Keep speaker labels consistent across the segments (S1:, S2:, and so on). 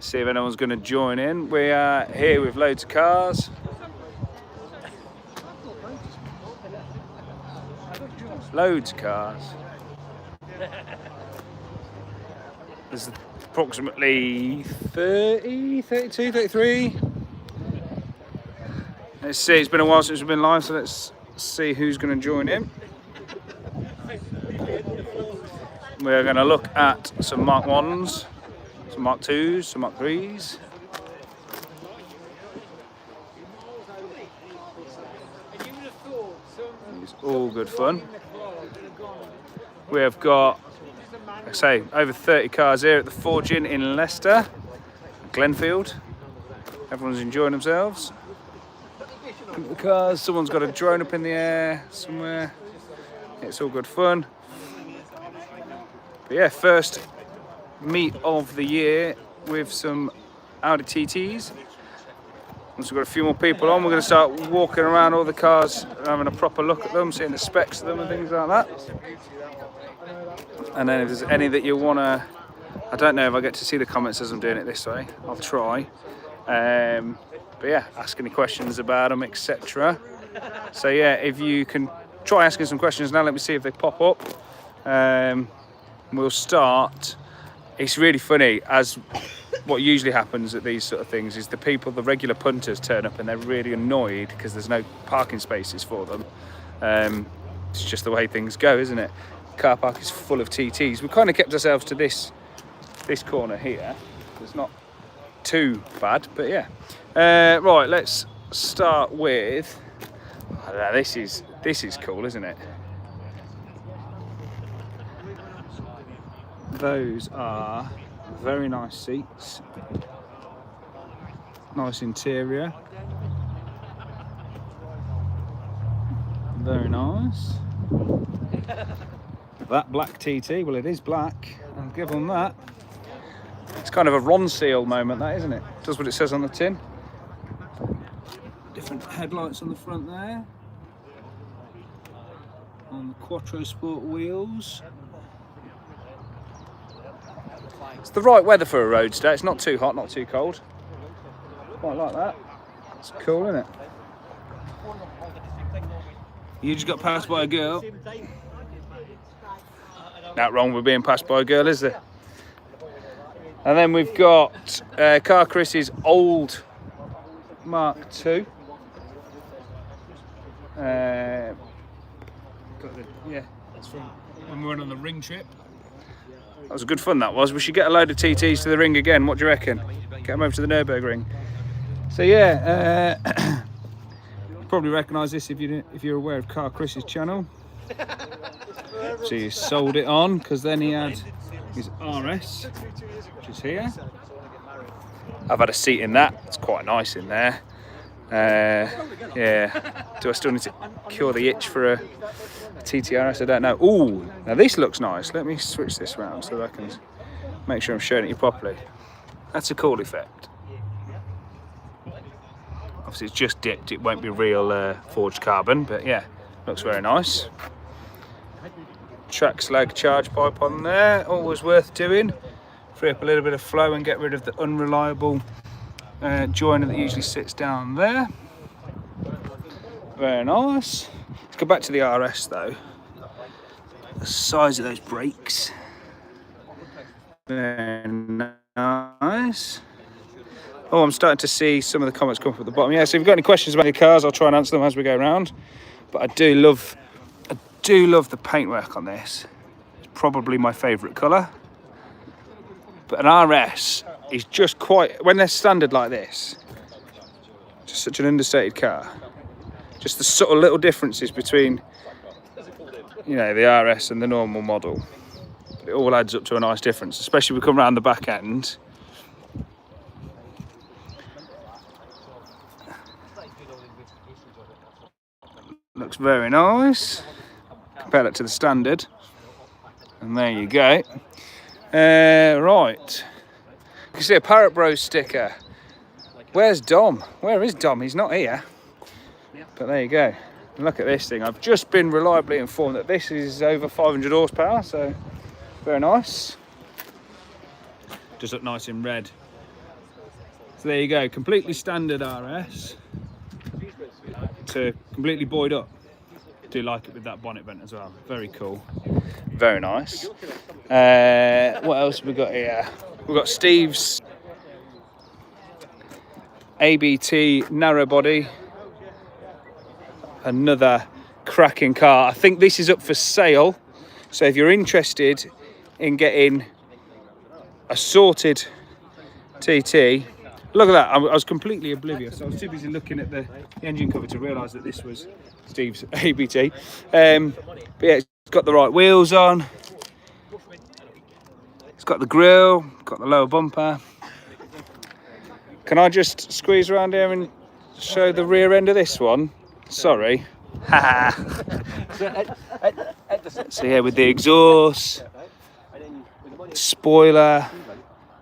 S1: See if anyone's going to join in. We are here with loads of cars. Loads of cars. There's approximately 30, 32, 33. Let's see, it's been a while since we've been live, so let's see who's going to join in. We're going to look at some Mark 1s, some Mark 2s, some Mark 3s. It's all good fun. We have got, like I say, over 30 cars here at the Forge Inn in Leicester, Glenfield. Everyone's enjoying themselves. The cars, someone's got a drone up in the air somewhere. It's all good fun. But yeah, first meet of the year with some Audi TTs. Once we've got a few more people on, we're going to start walking around all the cars, having a proper look at them, seeing the specs of them and things like that. And then if there's any that you want to, I don't know if I get to see the comments as I'm doing it this way, I'll try. But yeah, ask any questions about them, etc. So yeah, if you can try asking some questions now, let me see if they pop up. We'll start. It's really funny, as what usually happens at these sort of things is the regular punters turn up and they're really annoyed because there's no parking spaces for them. It's just the way things go, isn't it? Car park is full of TTs. We kind of kept ourselves to this corner here. It's not too bad, but yeah. Right, let's start with. I don't know, this is cool, isn't it? Those are very nice seats. Nice interior. Very nice. That black TT, well, it is black. I'll give them that. It's kind of a Ron Seal moment, that, isn't it? Does what it says on the tin. Different headlights on the front there. On the Quattro Sport wheels. It's the right weather for a roadster. It's not too hot, not too cold. Quite like that. It's cool, isn't it? You just got passed by a girl. Not wrong with being passed by a girl, is there? And then we've got Car Chris's old Mark II. Yeah, that's from when we went on the ring trip. That was good fun, that was. We should get a load of TTs to the ring again. What do you reckon? Get them over to the Nürburgring. So yeah, you probably recognise this if you're aware of Car Chris's channel. So he sold it on because then he had his RS, which is here. I've had a seat in that. It's quite nice in there. Yeah. Do I still need to cure the itch for a TTRS? I don't know. Ooh, now this looks nice. Let me switch this around so that I can make sure I'm showing it you properly. That's a cool effect. Obviously it's just dipped. It won't be real forged carbon, but yeah, looks very nice. Track slag charge pipe on there. Always worth doing. Free up a little bit of flow and get rid of the unreliable joiner that usually sits down there. Very nice. Let's go back to the RS though. The size of those brakes. Very nice. Oh, I'm starting to see some of the comments come up at the bottom. Yeah, so if you've got any questions about your cars, I'll try and answer them as we go around. But I do love the paintwork on this. It's probably my favourite colour. But an RS is just quite, when they're standard like this, just such an understated car. Just the subtle little differences between, you know, the RS and the normal model. But it all adds up to a nice difference, especially if we come around the back end. Looks very nice. Compare that to the standard. And there you go. Right. You can see a Parrot Bros sticker. Where's Dom? Where is Dom? He's not here. But there you go. Look at this thing. I've just been reliably informed that this is over 500 horsepower, so very nice. Does look nice in red. So there you go, completely standard RS to completely buoyed up. Do like it with that bonnet vent as well. Very cool, very nice. What else have we got here? We've got Steve's ABT narrow body. Another cracking car. I think this is up for sale. So if you're interested in getting a sorted TT, look at that. I was completely oblivious. I was too busy looking at the engine cover to realise that this was Steve's ABT. But yeah, it's got the right wheels on. It's got the grille, got the lower bumper. Can I just squeeze around here and show the rear end of this one? Sorry. So yeah, with the exhaust, spoiler,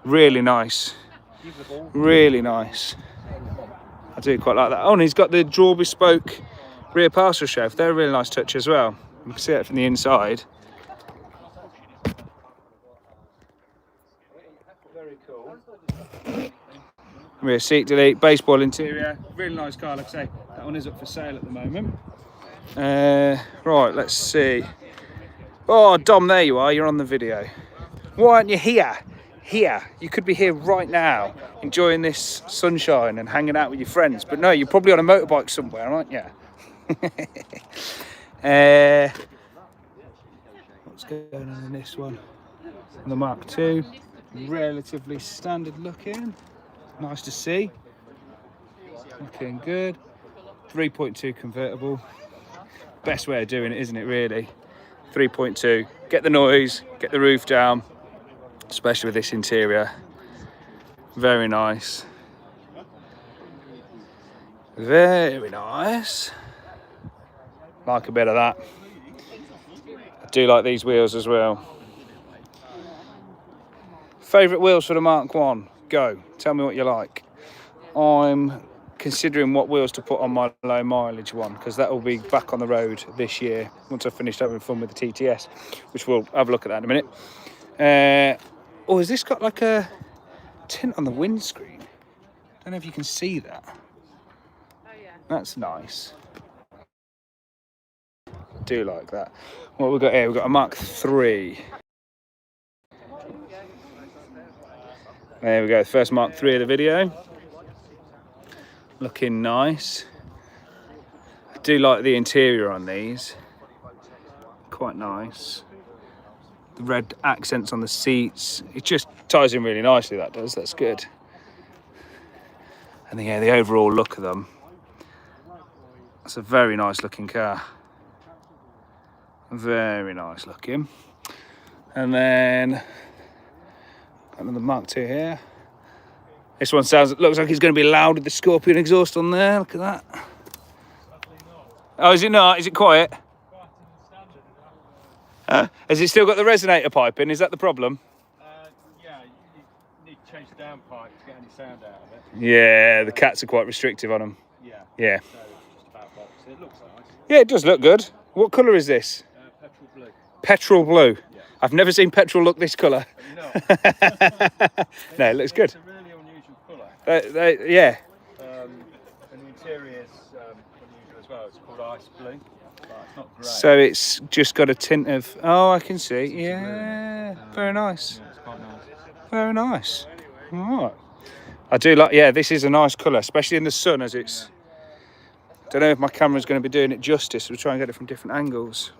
S1: really nice. Really nice. I do quite like that. Oh, and he's got the dual bespoke rear parcel shelf. They're a really nice touch as well. You can see it from the inside. Very cool. Rear seat delete, baseball interior. Really nice car, like I say. That one is up for sale at the moment. Right, let's see. Oh, Dom, there you are. You're on the video. Why aren't you here? Here. You could be here right now, enjoying this sunshine and hanging out with your friends. But no, you're probably on a motorbike somewhere, aren't you? What's going on in this one? The Mark II. Relatively standard looking. Nice to see. Looking good. 3.2 convertible. Best way of doing it, isn't it, really? 3.2. Get the noise, get the roof down, especially with this interior. Very nice. Very nice. Like a bit of that. I do like these wheels as well. Favourite wheels for the Mark 1? Go. Tell me what you like. I'm considering what wheels to put on my low mileage one, because that will be back on the road this year once I've finished having fun with the TTS, which we'll have a look at that in a minute. Oh, has this got like a tint on the windscreen? Don't know if you can see that. Oh yeah. That's nice. I do like that. What we've got here, we've got a Mark III. There we go, the first Mark III of the video. Looking nice. I do like the interior on these. Quite nice. The red accents on the seats. It just ties in really nicely, that does. That's good. And yeah, the overall look of them. It's a very nice looking car. Very nice looking. And then another Mark II here. This one looks like it's going to be loud with the Scorpion exhaust on there. Look at that. Oh, is it not? Is it quiet? Has it still got the resonator pipe in? Is that the problem?
S2: Yeah, you need to change the downpipe to get any sound out of it.
S1: Yeah, the cats are quite restrictive on them.
S2: Yeah.
S1: Yeah.
S2: So it's just about box. It looks nice.
S1: Yeah, it does look good. What colour is this?
S2: Petrol blue.
S1: Petrol blue.
S2: Yeah.
S1: I've never seen petrol look this colour.
S2: No.
S1: No, it looks good.
S2: It's a really unusual colour.
S1: Yeah.
S2: And the interior is unusual as well. It's called ice blue. But it's not grey.
S1: So it's just got a tint of. Oh, I can see. Yeah. Very nice.
S2: Yeah, it's quite nice.
S1: Very nice. All right. I do like. Yeah, this is a nice colour, especially in the sun, as it's. Don't know if my camera's going to be doing it justice. We'll try and get it from different angles.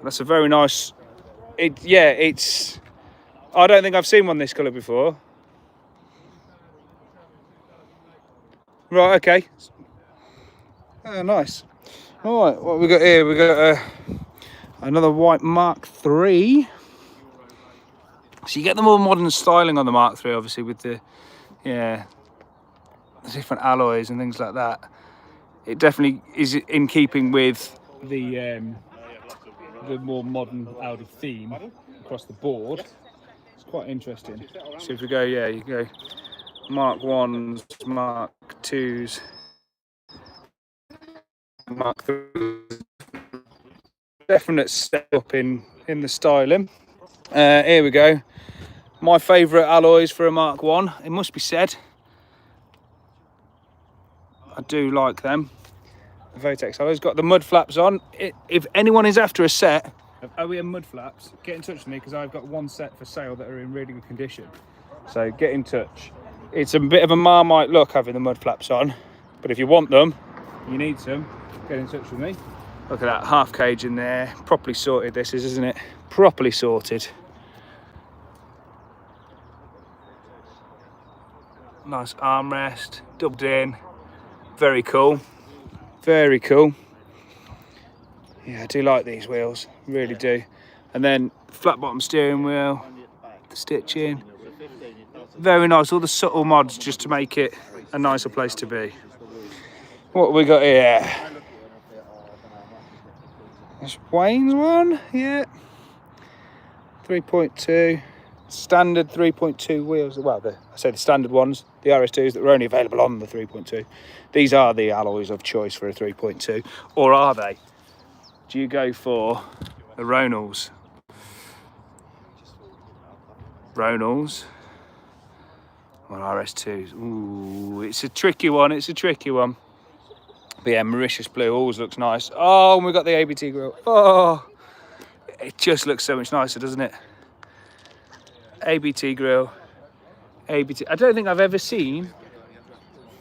S1: That's a very nice. It's. I don't think I've seen one this colour before. Right. Okay. Oh, nice. All right. What we got here? We got another white Mark III. So you get the more modern styling on the Mark III, obviously, with the different alloys and things like that. It definitely is in keeping with the more modern Audi theme across the board. It's quite interesting. So if we go, you go Mark 1s, Mark 2s, Mark 3s. Definite step up in the styling. Here we go. My favourite alloys for a Mark 1, it must be said. I do like them. The Votex alloys. Got the mud flaps on. If anyone is after a set of OEM mud flaps, get in touch with me because I've got one set for sale that are in really good condition. So get in touch. It's a bit of a Marmite look having the mud flaps on, but if you want them, you need some, get in touch with me. Look at that half cage in there. Properly sorted this is, isn't it? Properly sorted. Nice armrest, dubbed in. Very cool. Very cool. Yeah, I do like these wheels, really do. And then flat bottom steering wheel, the stitching. Very nice, all the subtle mods just to make it a nicer place to be. What have we got here? That's Wayne's one, yeah. 3.2, standard 3.2 wheels. Well, I say the standard ones, the RS2s that were only available on the 3.2. These are the alloys of choice for a 3.2, or are they? Do you go for the Ronals? Ronals or RS2s? Ooh, it's a tricky one. It's a tricky one. But yeah, Mauritius blue always looks nice. Oh, and we've got the ABT grille. Oh, it just looks so much nicer, doesn't it? ABT grille. ABT. I don't think I've ever seen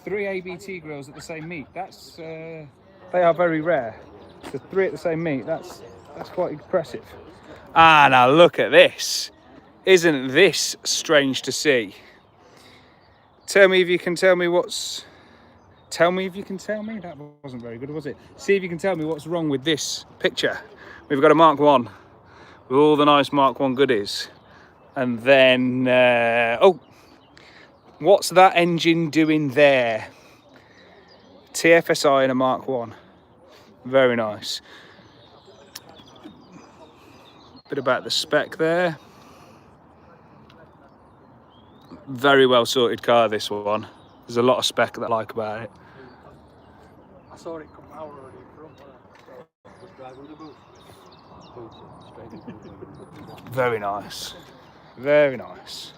S1: 3 ABT grills at the same meet. That's they are very rare. The 3 at the same meet. That's quite impressive. Ah, now look at this. Isn't this strange to see? Tell me if you can tell me what's... Tell me if you can tell me? That wasn't very good, was it? See if you can tell me what's wrong with this picture. We've got a Mark 1 with all the nice Mark 1 goodies. And then... oh! What's that engine doing there? TFSI in a Mark 1. Very nice. Bit about the spec there. Very well sorted car, this one. There's a lot of spec that I like about it.
S2: I saw it come out already from was driving the boot.
S1: Very nice. Very nice.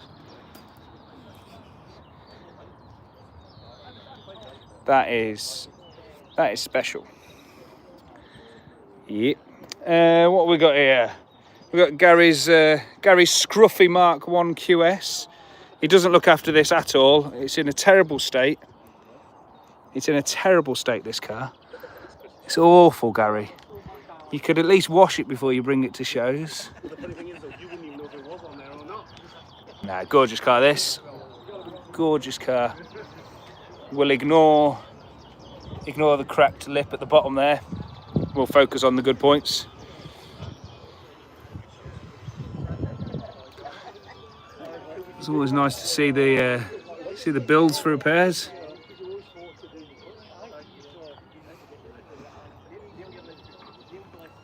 S1: That is special. Yep. What have we got here? We've got Gary's scruffy Mark 1 QS. He doesn't look after this at all. It's in a terrible state. It's in a terrible state, this car. It's awful, Gary. You could at least wash it before you bring it to shows. Nah, gorgeous car, this. Gorgeous car. We'll ignore the cracked lip at the bottom there. We'll focus on the good points. It's always nice to see the builds for repairs.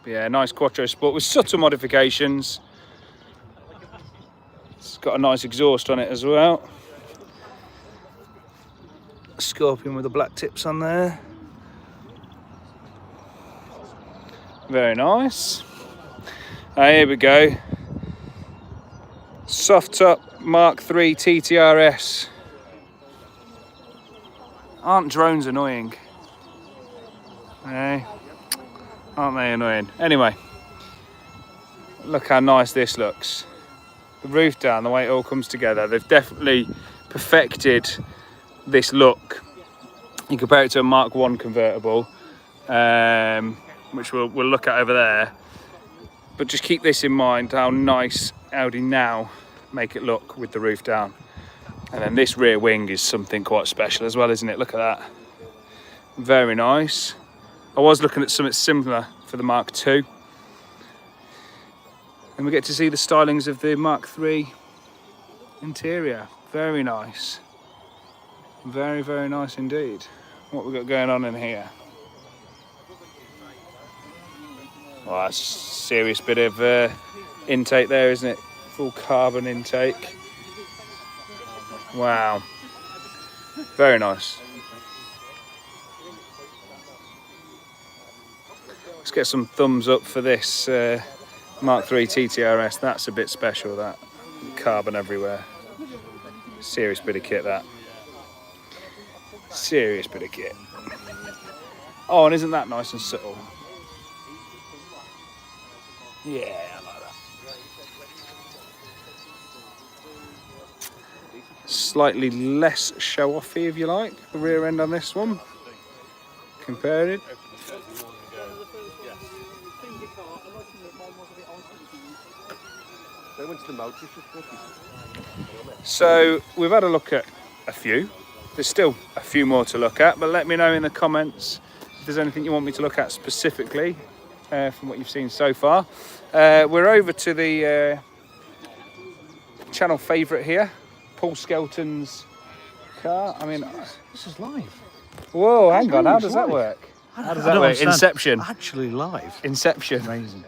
S1: But yeah, nice Quattro Sport with subtle modifications. It's got a nice exhaust on it as well. Scorpion with the black tips on there. Very nice. Here we go. Soft top Mark III TTRS. Aren't drones annoying? Eh? Aren't they annoying? Anyway, look how nice this looks. The roof down, the way it all comes together. They've definitely perfected this look. You compare it to a Mark 1 convertible, which we'll look at over there. But just keep this in mind, how nice Audi now make it look with the roof down. And then this rear wing is something quite special as well, isn't it? Look at that. Very nice. I was looking at something similar for the Mark II. And we get to see the stylings of the Mark III interior. Very nice. Very, very nice indeed. What we got going on in here? Well, that's a serious bit of intake there, isn't it? Full carbon intake. Wow. Very nice. Let's get some thumbs up for this Mark III TTRS. That's a bit special, that. carbon everywhere. Serious bit of kit, that. Serious bit of kit. Oh, and isn't that nice and subtle? Yeah, I like that. Slightly less show-offy, if you like, the rear end on this one. Compared. So we've had a look at a few. There's still a few more to look at, but let me know in the comments if there's anything you want me to look at specifically from what you've seen so far. We're over to the channel favourite here, Paul Skelton's car. I mean,
S3: This is live.
S1: whoa, hang on, how does that work? How does that work?
S3: Understand.
S1: Inception.
S3: Actually live.
S1: Inception.
S3: Amazing.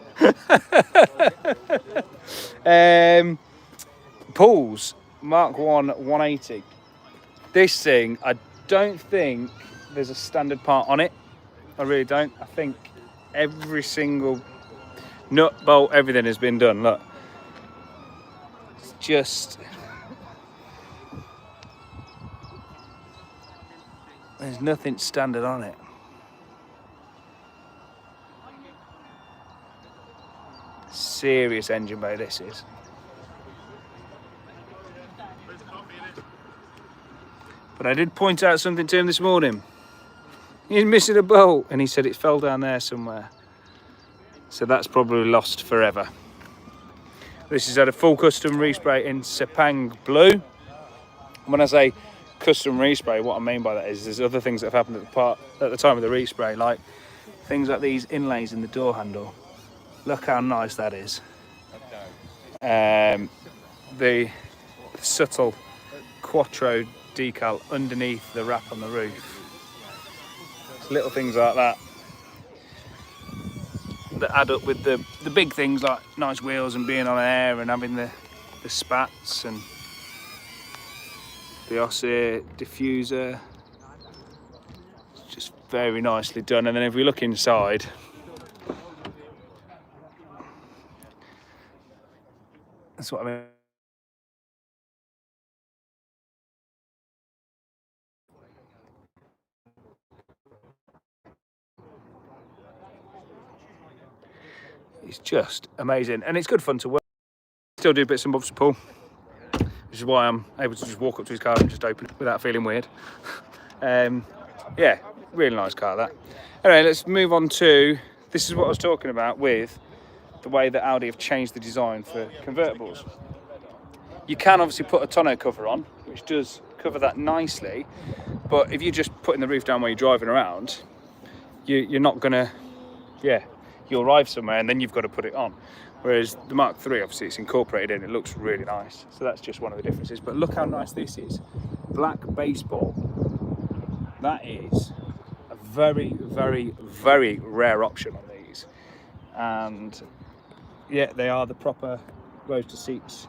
S1: Paul's Mark 1 180. This thing, I don't think there's a standard part on it. I really don't. I think every single nut, bolt, everything has been done. Look. It's just... there's nothing standard on it. Serious engine bay this is. But I did point out something to him this morning. He's missing a bolt, and he said it fell down there somewhere. So that's probably lost forever. This is at a full custom respray in Sepang Blue. When I say custom respray, what I mean by that is there's other things that have happened at the time of the respray, like things like these inlays in the door handle. Look how nice that is. The subtle Quattro decal underneath the wrap on the roof. It's little things like that that add up with the big things like nice wheels and being on air and having the spats and the Osset diffuser. It's just very nicely done. And then if we look inside, that's what I mean. It's just amazing, and it's good fun to work. Still do bits and bobs to Paul, which is why I'm able to just walk up to his car and just open it without feeling weird. Yeah, really nice car, that. Anyway, let's move on to, this is what I was talking about with the way that Audi have changed the design for convertibles. You can obviously put a tonneau cover on, which does cover that nicely, but if you're just putting the roof down while you're driving around, you're not gonna, you'll arrive somewhere and then you've got to put it on. Whereas the Mark III, obviously it's incorporated in, it looks really nice. So that's just one of the differences. But look how nice this is. Black baseball. That is a very, very, very rare option on these. And yeah, they are the proper rose to seats.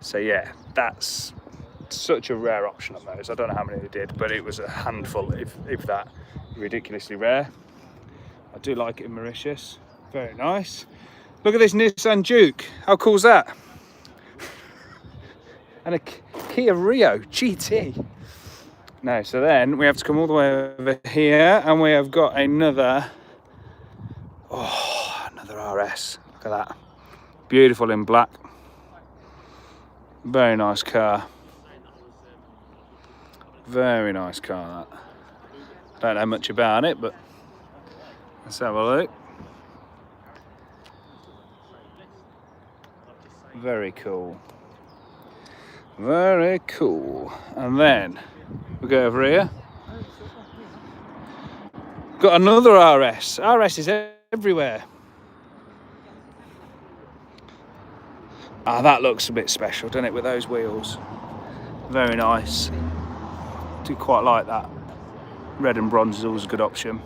S1: So yeah, that's such a rare option on those. I don't know how many they did, but it was a handful, if that, ridiculously rare. I do like it in Mauritius. Very nice. Look at this Nissan Juke. How cool is that? And a Kia Rio GT. No, so then we have to come all the way over here, and we have got another RS. Look at that. Beautiful in black. Very nice car. Very nice car, that. Don't know much about it, but let's have a look. Very cool. Very cool. And then we go over here. Got another RS. RS is everywhere. Ah, that looks a bit special, doesn't it, with those wheels? Very nice. Do quite like that. Red and bronze is always a good option.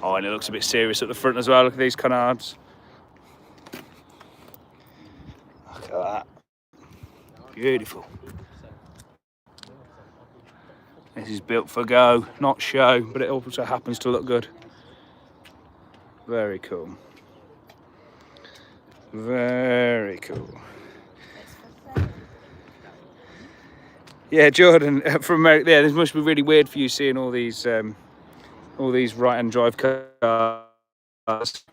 S1: Oh, and it looks a bit serious at the front as well. Look at these canards. Look at that. Beautiful. This is built for go, not show, but it also happens to look good. Very cool. Very cool. Yeah, Jordan from America. Yeah, this must be really weird for you seeing all these right-hand drive cars.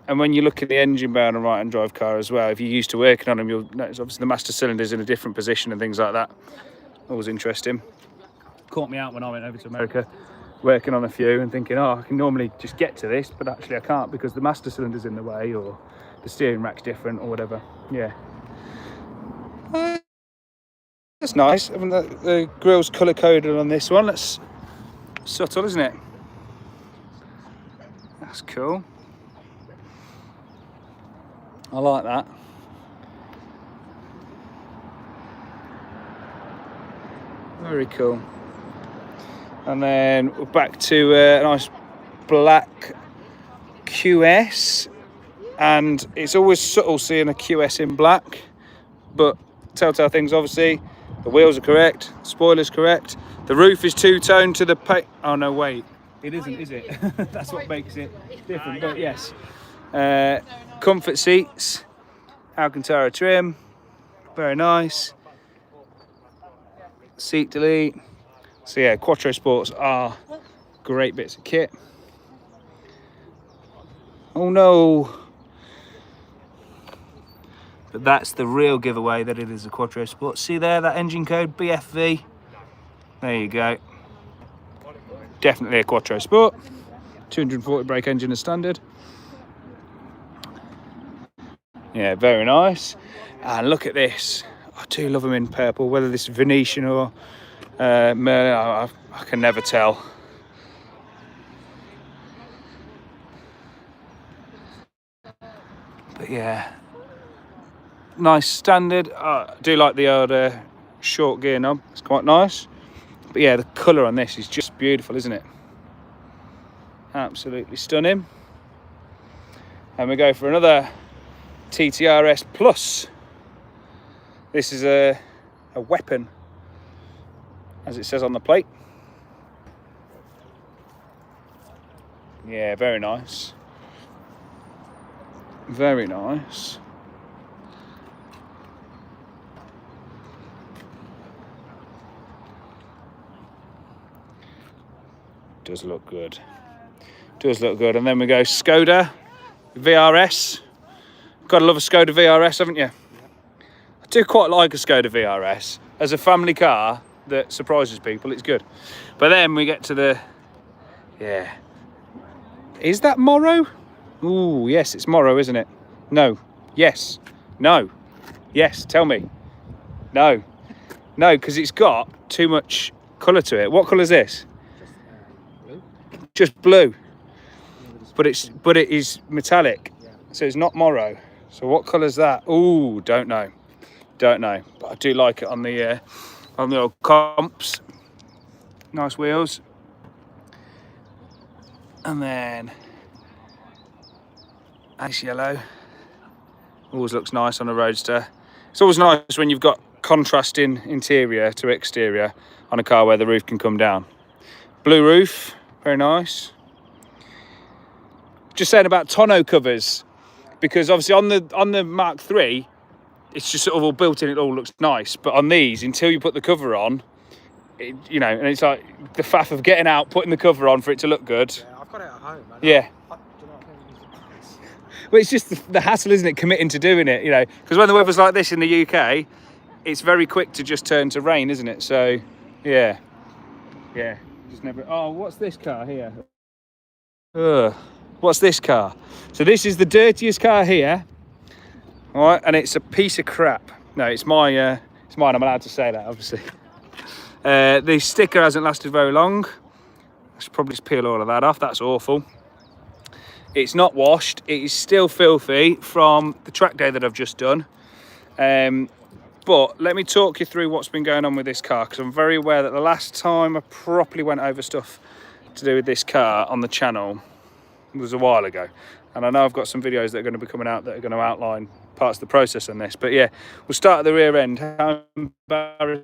S1: And when you look at the engine bay on a right-hand drive car as well, if you're used to working on them, you'll notice obviously the master cylinder's in a different position and things like that. Always interesting. Caught me out when I went over to America, working on a few and thinking, oh, I can normally just get to this, but actually I can't because the master cylinder's in the way or the steering rack's different or whatever. Yeah. That's nice. I mean, the grille's colour-coded on this one. That's subtle, isn't it? That's cool. I like that. Very cool. And then we're back to a nice black QS. And it's always subtle seeing a QS in black. But telltale things, obviously. The wheels are correct. Spoiler's correct. The roof is two-tone to the paint. Oh, no, wait. It isn't, is it? That's what makes it different. But yes. Comfort seats, Alcantara trim, very nice. Seat delete. So yeah, Quattro Sports are great bits of kit. Oh no! But that's the real giveaway that it is a Quattro Sport. See there, that engine code, BFV. There you go. Definitely a Quattro Sport. 240 brake engine as standard. Yeah, very nice. And look at this. I do love them in purple, whether this is Venetian or Merlin, I can never tell. But yeah, nice standard. I do like the old short gear knob, it's quite nice. But yeah, the colour on this is just beautiful, isn't it? Absolutely stunning. And we go for another TTRS Plus. This is a weapon, as it says on the plate. Yeah, very nice. Very nice. Does look good. Does look good. And then we go Skoda VRS. Gotta love a Skoda VRS, haven't you? I do quite like a Skoda VRS. As a family car that surprises people, it's good. But then we get to the, yeah. Is that Morrow? Ooh, yes, it's Morrow, isn't it? No. Yes. No. Yes, tell me. No. No, because it's got too much colour to it. What colour is this? Just blue. But it is metallic. So it's not Morrow. So what colour's that? Ooh, don't know. Don't know. But I do like it on the old comps. Nice wheels. And then ice yellow. Always looks nice on a Roadster. It's always nice when you've got contrasting interior to exterior on a car where the roof can come down. Blue roof, very nice. Just saying about tonneau covers, because obviously on the Mark III, it's just sort of all built in, it all looks nice. But on these, until you put the cover on, you know, and it's like the faff of getting out, putting the cover on for it to look good.
S3: Yeah, I've got it at home, man.
S1: Yeah. Well, it's just the hassle, isn't it, committing to doing it, you know, because when the weather's like this in the UK, it's very quick to just turn to rain, isn't it? So, yeah. Yeah, just never... Oh, what's this car here? What's this car? So this is the dirtiest car here, all right, and it's a piece of crap. No, it's mine, I'm allowed to say that, obviously. The sticker hasn't lasted very long. I should probably just peel all of that off, that's awful. It's not washed, it is still filthy from the track day that I've just done. But let me talk you through what's been going on with this car, because I'm very aware that the last time I properly went over stuff to do with this car on the channel was a while ago. And I know I've got some videos that are going to be coming out that are going to outline parts of the process on this. But yeah, we'll start at the rear end. How embarrassing.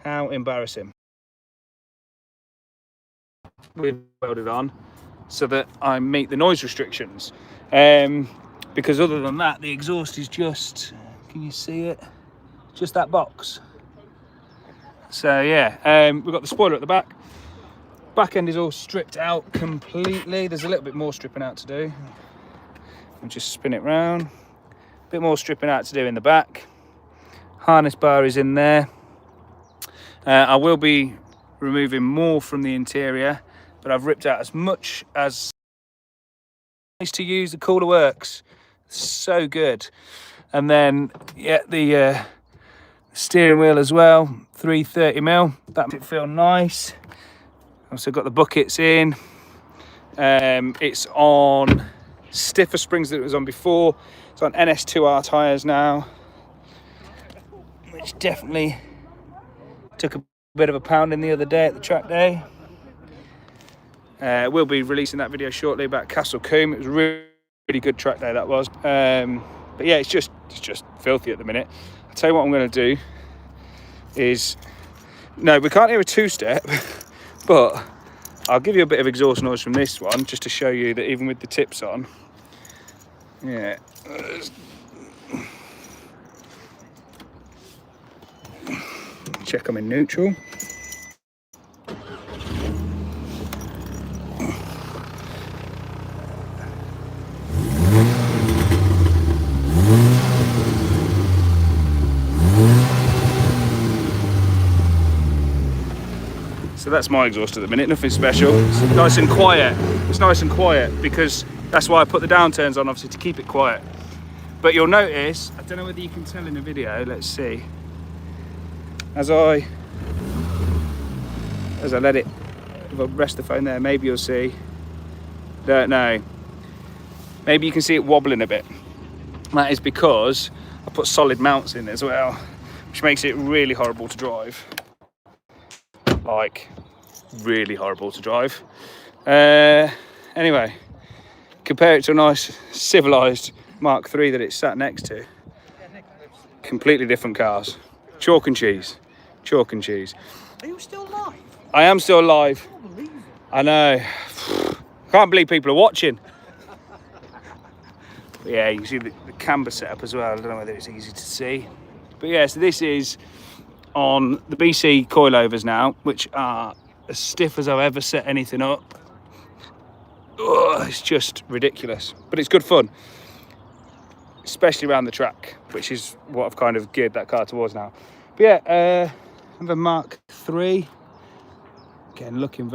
S1: How embarrassing. We've welded on so that I meet the noise restrictions, because other than that the exhaust is just, can you see it? just that box. So yeah, we've got the spoiler at the back. Back end is all stripped out completely. There's a little bit more stripping out to do. I'll just spin it round. A bit more stripping out to do in the back. Harness bar is in there. I will be removing more from the interior, but I've ripped out as much as nice to use. The cooler works so good. And then yeah, the steering wheel as well, 330mm. That makes it feel nice. Also got the buckets in. It's on stiffer springs than it was on before. It's on NS2R tyres now, which definitely took a bit of a pounding the other day at the track day. We'll be releasing that video shortly about Castle Combe. It was a really good track day, that was. But yeah, it's just filthy at the minute. I'll tell you what I'm going to do is, no, we can't hear a two-step, but I'll give you a bit of exhaust noise from this one just to show you that even with the tips on, yeah. Check them in neutral. So that's my exhaust at the minute, nothing special. It's nice and quiet. It's nice and quiet because that's why I put the downturns on, obviously, to keep it quiet. But you'll notice, I don't know whether you can tell in the video, let's see. As I let it, if I rest the phone there, maybe you'll see, don't know. Maybe you can see it wobbling a bit. That is because I put solid mounts in as well, which makes it really horrible to drive. Like, really horrible to drive. Anyway, compare it to a nice civilized Mark III that it's sat next to. Completely different cars. Chalk and cheese. Chalk and cheese.
S3: Are you still live?
S1: I am still live.
S3: Unbelievable.
S1: I know. Can't believe people are watching. But yeah, you can see the camber setup as well. I don't know whether it's easy to see. But yeah, so this is on the BC coilovers now, which are as stiff as I've ever set anything up. Oh, it's just ridiculous, but it's good fun, especially around the track, which is what I've kind of geared that car towards now. But yeah, I have a Mark III, again looking